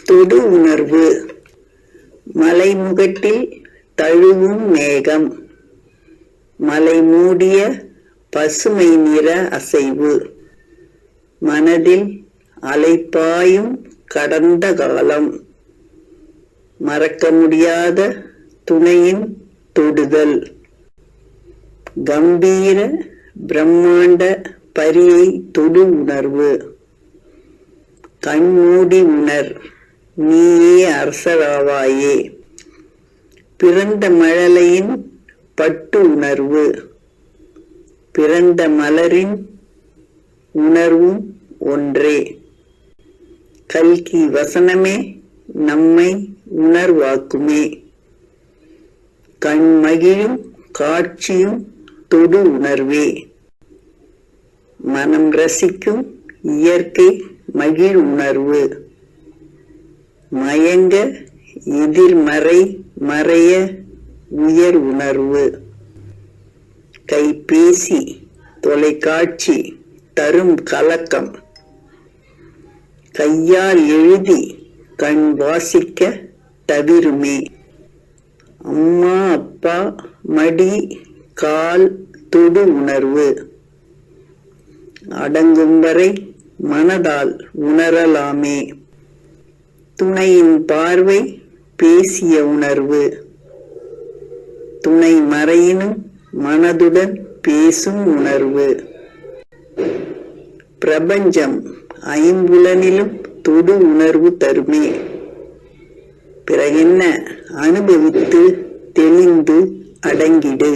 தொடு உணர்வு. மலைமுகட்டில் தழுவும் மேகம். மலை மூடிய பசுமை நிற அசைவு. மனதில் அலைப்பாயும் கடந்த காலம். மறக்க முடியாத துணையின் தொடுதல். கம்பீர பிரம்மாண்ட பரியை தொடு உணர்வு. கண்மூடி உணர், நீயே அரசராவாயே. பிறந்த மழலையின் பட்டு உணர்வு. பிறந்த மலரின் உணர்வும் ஒன்றே. கல்கி வசனமே நம்மை உணர்வாக்குமே. கண்மகிழும் காட்சியும் தொடு உணர்வே. மனம் ரசிக்கும் இயற்கை மகிழ் உணர்வு. மயங்க எதிர்மறை மறைய உயர் உணர்வு. கைபேசி தொலைக்காட்சி தரும் கலக்கம். கையால் எழுதி கண் வாசிக்க தவிருமே. அம்மா அப்பா மடி கால் தொடு உணர்வு. அடங்கும் வரை மனதால் உணரலாமே. துணையின் பார்வை பேசிய உணர்வு. துணை மறையினும் மனதுடன் பேசும் உணர்வு. பிரபஞ்சம் ஐம்புலனிலும் தொடு உணர்வு தருமே. பிறகென்ன, அனுபவித்து தெளிந்து அடங்கிடு.